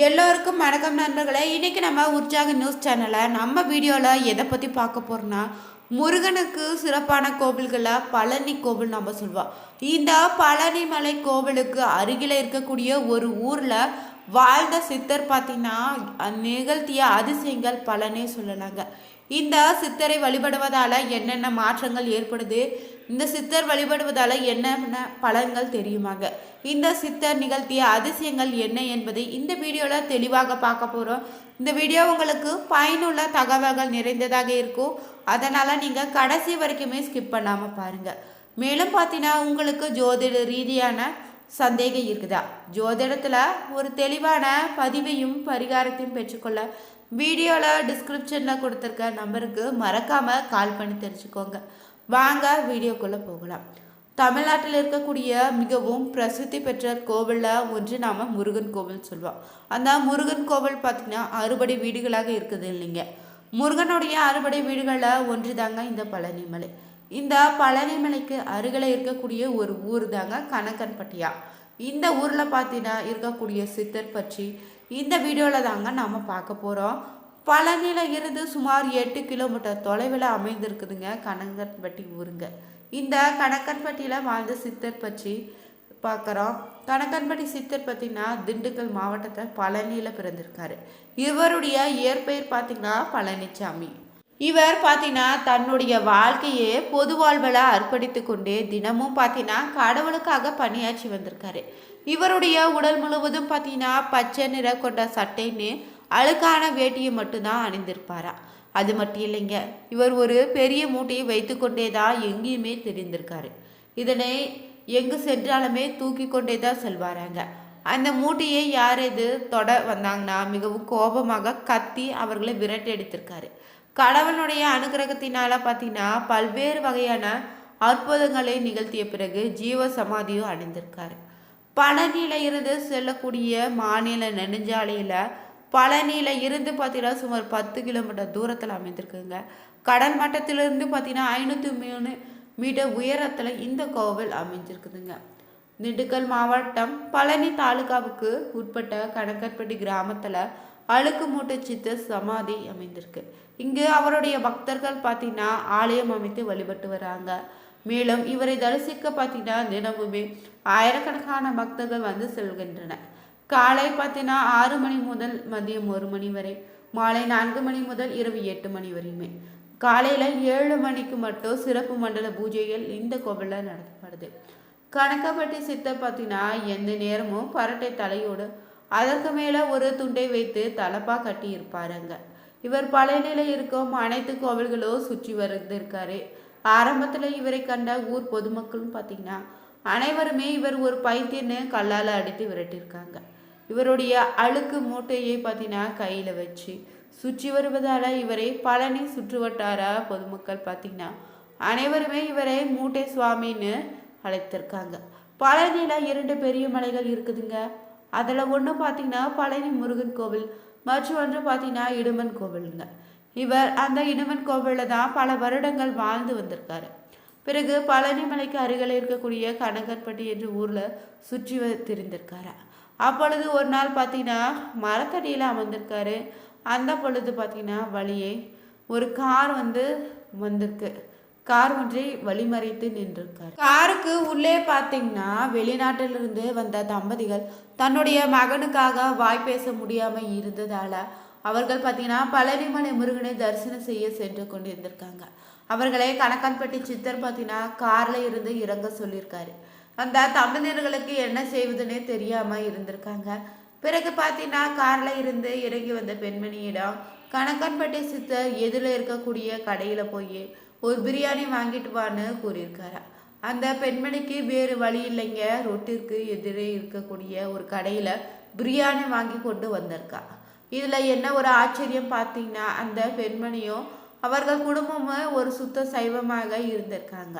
எல்லோருக்கும் வணக்கம் நண்பர்களே. இன்றைக்கி நம்ம உற்சாக நியூஸ் சேனலில் நம்ம வீடியோவில் எதை பற்றி பார்க்க போகிறோன்னா, முருகனுக்கு சிறப்பான கோவில்களில் பழனி கோவில் நம்ம சொல்லுவோம். இந்த பழனி மலை கோவிலுக்கு அருகில் இருக்கக்கூடிய ஒரு ஊரில் வாழ்ந்த சித்தர் பார்த்திங்கன்னா நிகழ்த்திய அதிசயங்கள் பலனே சொல்லலாங்க. இந்த சித்தரை வழிபடுவதால் என்னென்ன மாற்றங்கள் ஏற்படுது, இந்த சித்தர் வழிபடுவதால் என்னென்ன பலன்கள் தெரியுமாங்க, இந்த சித்தர் நிகழ்த்திய அதிசயங்கள் என்ன என்பதை இந்த வீடியோவில் தெளிவாக பார்க்க போகிறோம். இந்த வீடியோ உங்களுக்கு பயனுள்ள தகவல்கள் நிறைந்ததாக இருக்கும். அதனால் நீங்கள் கடைசி வரைக்குமே ஸ்கிப் பண்ணாமல் பாருங்கள். மேலும் பார்த்தீங்கன்னா உங்களுக்கு ஜோதிட ரீதியான சந்தேகம் இருக்குதா, ஜோதிடத்தில் ஒரு தெளிவான பதிவையும் பரிகாரத்தையும் பெற்றுக்கொள்ள வீடியோவில் டிஸ்கிரிப்ஷனில் கொடுத்துருக்க நம்பருக்கு மறக்காமல் கால் பண்ணி தெரிஞ்சுக்கோங்க. வாங்க வீடியோக்குள்ளே போகலாம். தமிழ்நாட்டில் இருக்கக்கூடிய மிகவும் பிரசித்தி பெற்ற கோவிலில் ஒன்று நாம் முருகன் கோவில் சொல்லுவோம். அந்த முருகன் கோவில் பார்த்திங்கன்னா அறுபடை வீடுகளாக இருக்குது இல்லைங்க. முருகனுடைய அறுபடை வீடுகளில் ஒன்று தாங்க இந்த பழனிமலை. இந்த பழனிமலைக்கு அருகில் இருக்கக்கூடிய ஒரு ஊர் தாங்க கணக்கன்பட்டியா. இந்த ஊரில் பார்த்தீங்கன்னா இருக்கக்கூடிய சித்தர் பற்றி இந்த வீடியோவில் தாங்க நாம் பார்க்க போகிறோம். பழனியில் இருந்து சுமார் 8 கிலோமீட்டர் தொலைவில் அமைந்திருக்குதுங்க கணக்கன்பட்டி ஊருங்க. இந்த கணக்கன்பட்டியில் வாழ்ந்த சித்தர் பற்றி பார்க்குறோம். கணக்கன்பட்டி சித்தர் பார்த்திங்கன்னா திண்டுக்கல் மாவட்டத்தில் பழனியில் பிறந்திருக்காரு. இவருடைய இயற்பெயர் பார்த்திங்கன்னா பழனிசாமி. இவர் பார்த்தீங்கன்னா தன்னுடைய வாழ்க்கையே பொது வாழ்வில் அர்ப்பணித்து கொண்டே தினமும் பார்த்தீங்கன்னா கடவுளுக்காக பணியாற்றி வந்திருக்காரு. இவருடைய உடல் முழுவதும் பார்த்தீங்கன்னா பச்சை நிற கொண்ட சட்டைன்னு அழுக்கான வேட்டியை மட்டும்தான் அணிந்திருப்பாரா. அது மட்டும் இல்லைங்க, இவர் ஒரு பெரிய மூட்டையை வைத்து கொண்டே தான் எங்கேயுமே தெரிந்திருக்காரு. இதனை எங்கு சென்றாலுமே தூக்கி கொண்டே தான் செல்வாராங்க. அந்த மூட்டையை யார் எது தொட வந்தாங்கன்னா மிகவும் கோபமாக கத்தி அவர்களை விரட்டடித்திருக்காரு. கடவுளுடைய அனுகிரகத்தினால பார்த்தீங்கன்னா பல்வேறு வகையான அற்புதங்களை நிகழ்த்திய பிறகு ஜீவ சமாதியும் அடைந்திருக்காரு. பழனியில இருந்து செல்லக்கூடிய மாநில நெடுஞ்சாலையில் பழனியில் இருந்து பார்த்தீங்கன்னா சுமார் 10 கிலோமீட்டர் தூரத்தில் அமைந்திருக்குங்க. கடல் மட்டத்திலிருந்து பார்த்தீங்கன்னா 503 மீட்டர் உயரத்தில் இந்த கோவில் அமைஞ்சிருக்குதுங்க. திண்டுக்கல் மாவட்டம் பழனி தாலுகாவுக்கு உட்பட்ட கணக்கன்பட்டி கிராமத்தில் அழுக்கு மூட்டை சித்தர் சமாதி அமைந்திருக்கு. இங்கு அவருடைய பக்தர்கள் பார்த்தீங்கன்னா ஆலயம் அமைத்து வழிபட்டு வராங்க. மேலும் இவரை தரிசிக்க பார்த்தீங்கன்னா தினமுமே ஆயிரக்கணக்கான பக்தர்கள் வந்து செல்கின்றனர். காலை பார்த்தீங்கன்னா 6 மணி முதல் மதியம் 1 மணி வரை, மாலை 4 மணி முதல் இரவு 8 மணி வரையுமே, காலையில் 7 மணிக்கு மட்டும் சிறப்பு மண்டல பூஜைகள் இந்த கோவிலில் நடத்தப்படுது. கணக்கன்பட்டி சித்தர் பார்த்தீங்கன்னா எந்த நேரமும் பரட்டை தலையோடு அதற்கு மேலே ஒரு துண்டை வைத்து தலப்பா கட்டி இருப்பாருங்க. இவர் பழனியில் இருக்கும் அனைத்து கோவில்களும் சுற்றி வந்திருக்காரு. ஆரம்பத்தில் இவரை கண்ட ஊர் பொதுமக்களும் பார்த்தீங்கன்னா அனைவருமே இவர் ஒரு பைத்தியன்னு கல்லால் அடித்து விரட்டியிருக்காங்க. இவருடைய அழுக்கு மூட்டையை பார்த்தீங்கன்னா கையில் வச்சு சுற்றி வருவதால் இவரை பழனி சுற்றுவட்டார பொதுமக்கள் பார்த்தீங்கன்னா அனைவருமே இவரை மூட்டை சுவாமின்னு அழைத்திருக்காங்க. பழனியில் 2 பெரிய மலைகள் இருக்குதுங்க. அதில் ஒன்று பார்த்தீங்கன்னா பழனி முருகன் கோவில், மற்றும் ஒன்று பார்த்தீங்கன்னா இடுமன் கோவிலுங்க. இவர் அந்த இடுமன் கோவிலில் தான் பல வருடங்கள் வாழ்ந்து வந்திருக்காரு. பிறகு பழனி மலைக்கு அருகில் இருக்கக்கூடிய கணக்கன்பட்டி என்ற ஊரில் சுற்றி திரிந்திருக்காரு. அப்பொழுது ஒரு நாள் பார்த்தீங்கன்னா மரத்தடியில் அமர்ந்திருக்காரு. அந்த பொழுது பார்த்தீங்கன்னா வழியே ஒரு கார் வந்திருக்கு. கார் ஒன்றை வழிமறைத்து நின்றிருக்கார். காருக்கு உள்ளே பார்த்தீங்கன்னா வெளிநாட்டிலிருந்து வந்த தம்பதிகள் தன்னுடைய மகனுக்காக வாய் பேச முடியாமல் இருந்ததால் அவர்கள் பார்த்தீங்கன்னா பழனிமலை முருகனை தரிசனம் செய்ய சென்று கொண்டு இருந்திருக்காங்க. அவர்களை கணக்கன்பட்டி சித்தர் பார்த்தீங்கன்னா காரில் இருந்து இறங்க சொல்லியிருக்காரு. அந்த தம்பதியர்களுக்கு என்ன செய்வதுன்னே தெரியாமல் இருந்திருக்காங்க. பிறகு பார்த்தீங்கன்னா காரில் இருந்து இறங்கி வந்த பெண்மணியிடம் கணக்கன்பட்டி சித்தர் எதில் இருக்கக்கூடிய கடையில் போய் ஒரு பிரியாணி வாங்கிட்டு வான்னு கூறியிருக்காரு. அந்த பெண்மணிக்கு வேறு வழி இல்லைங்க. ரொட்டிற்கு எதிரே இருக்கக்கூடிய ஒரு கடையில் பிரியாணி வாங்கி கொண்டு வந்திருக்கா. இதில் என்ன ஒரு ஆச்சரியம் பார்த்தீங்கன்னா அந்த பெண்மணியும் அவர்கள் குடும்பமும் ஒரு சுத்த சைவமாக இருந்திருக்காங்க.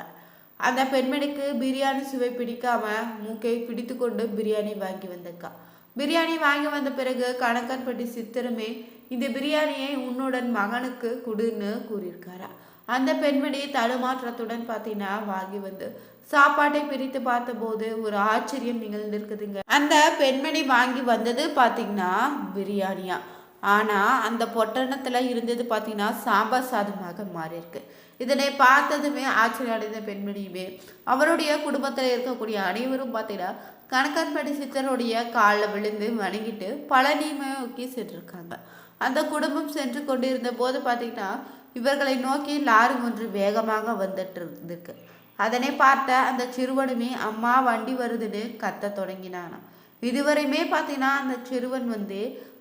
அந்த பெண்மணிக்கு பிரியாணி சுவை பிடிக்காம மூக்கை பிடித்து கொண்டு பிரியாணி வாங்கி வந்திருக்கா. பிரியாணி வாங்கி வந்த பிறகு கணக்கன்பட்டி சித்தருமே இந்த பிரியாணியை உன்னுடன் மகனுக்கு கொடுன்னு கூறியிருக்காரா. அந்த பெண்மணி தடுமாற்றத்துடன் பார்த்தீங்கன்னா வாங்கி வந்து சாப்பாட்டை பிரித்து பார்த்தபோது ஒரு ஆச்சரியம் நிகழ்ந்திருக்குதுங்க. அந்த பெண்மணி வாங்கி வந்தது பார்த்தீங்கன்னா பிரியாணியா. ஆனால் அந்த பொட்டணத்தில் இருந்தது பார்த்தீங்கன்னா சாம்பார் சாதமாக மாறியிருக்கு. இதனை பார்த்ததுமே ஆச்சரியம் அடைந்த பெண்மணியுமே அவருடைய குடும்பத்தில் இருக்கக்கூடிய அனைவரும் பார்த்தீங்கன்னா கணக்கன்பட்டி சித்தருடைய காலில் விழுந்து வணங்கிட்டு பழனி நோக்கி சென்றிருக்காங்க. அந்த குடும்பம் சென்று கொண்டிருந்த போது பார்த்தீங்கன்னா இவர்களை நோக்கி லாரி ஒன்று வேகமாக வந்துட்டு இருந்திருக்கு. அதனை பார்த்த அந்த சிறுவனுமே அம்மா வண்டி வருதுன்னு கத்த தொடங்கினானாம். இதுவரையுமே பார்த்தீங்கன்னா அந்த சிறுவன் வந்து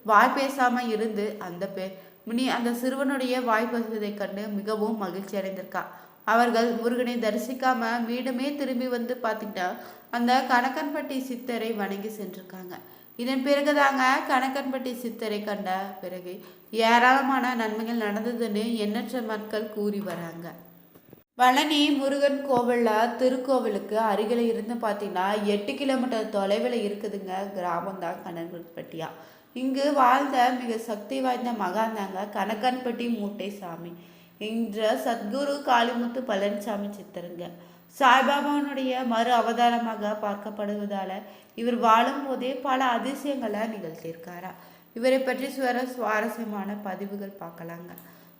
வாய் பேசாம இருந்து அந்த சிறுவனுடைய வாய் பேசுவதை கண்டு மிகவும் மகிழ்ச்சி அடைந்திருக்கா. அவர்கள் முருகனை தரிசிக்காம மீண்டுமே திரும்பி வந்து பார்த்தீங்கன்னா அந்த கணக்கன்பட்டி சித்தரை வணங்கி சென்றிருக்காங்க. இதன் பிறகுதாங்க கணக்கன்பட்டி சித்தரை கண்ட பிறகு ஏராளமான நன்மைகள் நடந்ததுன்னு எண்ணற்ற மக்கள் கூறி வராங்க. பழனி முருகன் கோவிலில் திருக்கோவிலுக்கு அருகில் இருந்து பார்த்தீங்கன்னா 8 கிலோமீட்டர் தொலைவில் இருக்குதுங்க கிராமம் தான் கணக்கன்பட்டியா. இங்கு வாழ்ந்த மிக சக்தி வாய்ந்த மகான் தாங்க கணக்கன்பட்டி மூட்டை சாமி என்ற சத்குரு காளிமுத்து பழனிசாமி சித்தருங்க. சாய்பாபாவுடைய மறு அவதாரமாக பார்க்கப்படுவதால இவர் வாழும் போதே பல அதிசயங்களை நிகழ்த்தியிருக்காரா. இவரை பற்றி சுவாரஸ்யமான பதிவுகள் பார்க்கலாங்க.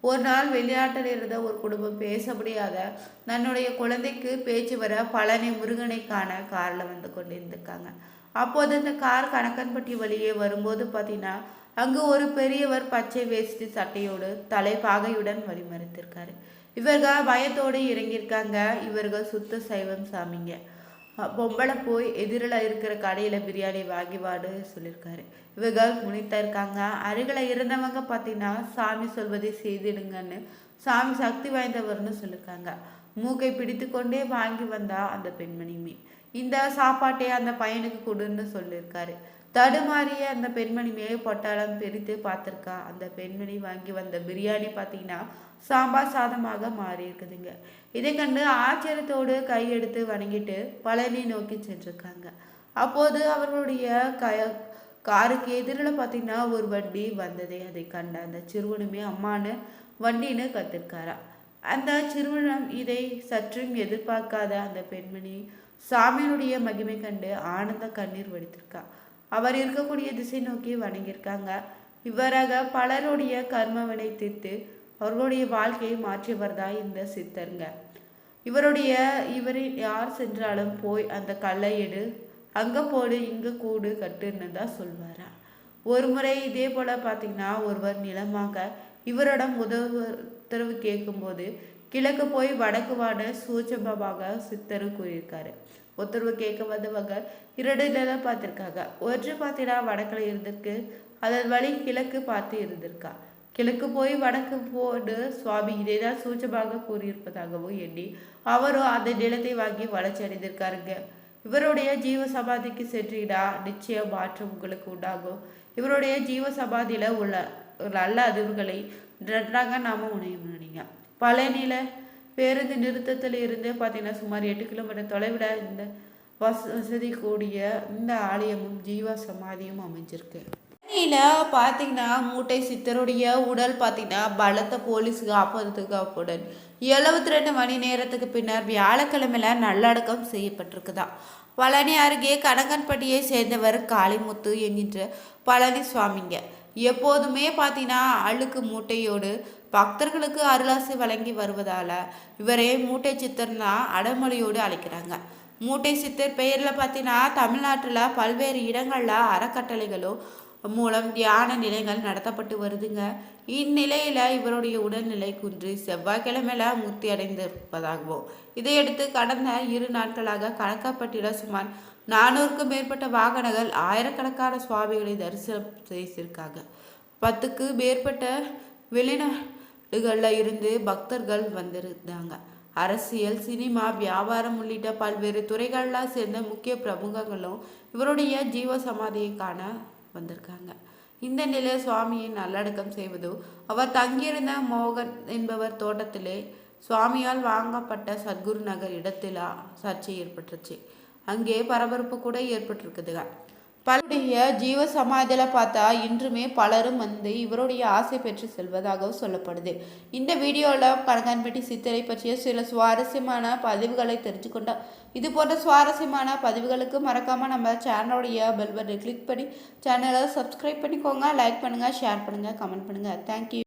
ஒரு நாள் வெளிநாட்டில் இருந்த ஒரு குடும்பம் பேச முடியாத தன்னுடைய குழந்தைக்கு பேச்சு வர பழனி முருகனை காண காரில் வந்து கொண்டிருந்திருக்காங்க. அப்போது இந்த கார் கணக்கன்பட்டி வழியே வரும்போது பார்த்தீங்கன்னா அங்கு ஒரு பெரியவர் பச்சை வேஷ்டி சட்டையோடு தலைப்பாகையுடன் வழிமறித்திருக்காரு. இவர்கள் பயத்தோடு இறங்கியிருக்காங்க. இவர்கள் சுத்த சைவம் சாமிங்க. பொம்பளை போய் எதிரில் இருக்கிற கடையில் பிரியாணி வாங்கி வாடு சொல்லியிருக்காரு. இவர்கள் முனித்தா இருக்காங்க. அருகில் இருந்தவங்க பார்த்தீங்கன்னா சாமி சொல்வதை செய்திடுங்கன்னு சாமி சக்தி வாய்ந்தவர்னு சொல்லியிருக்காங்க. மூக்கை பிடித்து கொண்டே வாங்கி வந்தா அந்த பெண்மணியுமே இந்த சாப்பாட்டை அந்த பையனுக்கு கொடுன்னு சொல்லியிருக்காரு. தடுமாறிய அந்த பெண்மணி மேலே பொட்டாளம் பிரித்து பார்த்துருக்கா. அந்த பெண்மணி வாங்கி வந்த பிரியாணி பார்த்தீங்கன்னா சாம்பார் சாதமாக மாறி இருக்குதுங்க. இதை கண்டு ஆச்சரியத்தோடு கையெடுத்து வணங்கிட்டு பழனி நோக்கி சென்றிருக்காங்க. அப்போது அவர்களுடைய காருக்கு எதிரில் பார்த்தீங்கன்னா ஒரு வண்டி வந்ததை அதை கண்ட அந்த சிறுவனுமே அம்மானு வண்டின்னு கத்திருக்காரா. அந்த சிறுவனம் இதை சற்றும் எதிர்பார்க்காத அந்த பெண்மணி சாமியினுடைய மகிமை கண்டு ஆனந்த கண்ணீர் வடித்திருக்கா. அவர் இருக்கக்கூடிய திசை நோக்கி வணங்கியிருக்காங்க. இவராக பலருடைய கர்மவினை தீர்த்து அவர்களுடைய வாழ்க்கையை மாற்றியவர் தான் இந்த சித்தருங்க. இவரை யார் சென்றாலும் போய் அந்த கல்லை எடு, அங்க போடு, இங்க கூடு கட்டுன்னு தான் சொல்வாரா. ஒரு முறை இதே போல பார்த்தீங்கன்னா ஒருவர் நிலமாக இவரிடம் உத்தரவு கேட்கும்போது கிழக்கு போய் வடக்கு வாட சூட்சமமாக சித்தரு கூறியிருக்காரு. உத்தரவு கேட்க வந்தவங்க 2 நிலம் பார்த்துருக்காங்க. ஒன்று பார்த்தீங்கன்னா வடக்கில் இருந்திருக்கு, அதன் வழி கிழக்கு பார்த்து இருந்திருக்கா. கிழக்கு போய் வடக்கு போடு சுவாமி இதைதான் சூட்சமாக கூறியிருப்பதாகவும் எண்ணி அவரும் அந்த நிலத்தை வாங்கி வளர்ச்சி அடைந்திருக்காருங்க. இவருடைய ஜீவ சமாதிக்கு சென்றீடா நிச்சயம் மாற்றம் உங்களுக்கு உண்டாகும். இவருடைய ஜீவ சமாதியில உள்ள நல்ல அதிர்வுகளை நன்றாக நாம உணர்ந்தீங்க. பழனியில பேருந்து நிறுத்தத்தில் இருந்து பார்த்தீங்கன்னா சுமார் 8 கிலோமீட்டர் தொலைவில் இந்த வசதி கூடிய இந்த ஆலயமும் ஜீவ சமாதியும் அமைஞ்சிருக்கு. பார்த்தீங்கன்னா மூட்டை சித்தருடைய உடல் பார்த்தீங்கன்னா பலத்த போலீஸ் காப்பதுடன் 72 மணி நேரத்துக்கு பின்னர் வியாழக்கிழமையில நல்லடக்கம் செய்யப்பட்டிருக்குதா. பழனி அருகே கணக்கன்பட்டியை சேர்ந்தவர் காளிமுத்து என்கின்ற பழனி சுவாமிங்க. எப்போதுமே பார்த்தீங்கன்னா அழுக்கு மூட்டையோடு பக்தர்களுக்கு அருளாசி வழங்கி வருவதால இவரே மூட்டை சித்தர்னா அடமொழியோடு அழைக்கிறாங்க. மூட்டை சித்தர் பெயரில் பார்த்தீங்கன்னா தமிழ்நாட்டில் பல்வேறு இடங்களில் அறக்கட்டளைகளும் மூலம் தியான நிலைகள் நடத்தப்பட்டு வருதுங்க. இந்நிலையில் இவருடைய உடல்நிலை குன்றி செவ்வாய்க்கிழமையில முக்தி அடைந்திருப்பதாகவும் இதையடுத்து கடந்த 2 நாட்களாக கணக்கப்பட்டிட சுமார் 400க்கும் மேற்பட்ட வாகனங்கள் ஆயிரக்கணக்கான சுவாமிகளை தரிசனம் செய்திருக்காங்க. 10க்கு மேற்பட்ட வெளிநாடுகளில் இருந்து பக்தர்கள் வந்திருந்தாங்க. அரசியல், சினிமா, வியாபாரம் உள்ளிட்ட பல்வேறு துறைகளில் சேர்ந்த முக்கிய பிரமுகங்களும் இவருடைய ஜீவ சமாதியை காண வந்திருக்காங்க. இந்த நிலையில் சுவாமியை நல்லடக்கம் செய்வதோ அவர் தங்கியிருந்த மோகன் என்பவர் தோட்டத்திலே சுவாமியால் வாங்கப்பட்ட சத்குரு நகர் இடத்துல சர்ச்சை ஏற்பட்டுருச்சு. அங்கே பரபரப்பு கூட ஏற்பட்டிருக்குதுங்க. பலருடைய ஜீவ சமாதியில் பார்த்தா இன்றுமே பலரும் வந்து இவருடைய ஆசை பெற்று செல்வதாகவும் சொல்லப்படுது. இந்த வீடியோவில் பனங்கான்பட்டி சித்தரை பற்றிய சில சுவாரஸ்யமான பதிவுகளை தெரிஞ்சுக்கொண்டோம். இது போன்ற சுவாரஸ்யமான பதிவுகளுக்கு மறக்காமல் நம்ம சேனலுடைய பெல் பட்டனை கிளிக் பண்ணி சேனலை சப்ஸ்கிரைப் பண்ணிக்கோங்க. லைக் பண்ணுங்கள், ஷேர் பண்ணுங்கள், கமெண்ட் பண்ணுங்கள். தேங்க்யூ.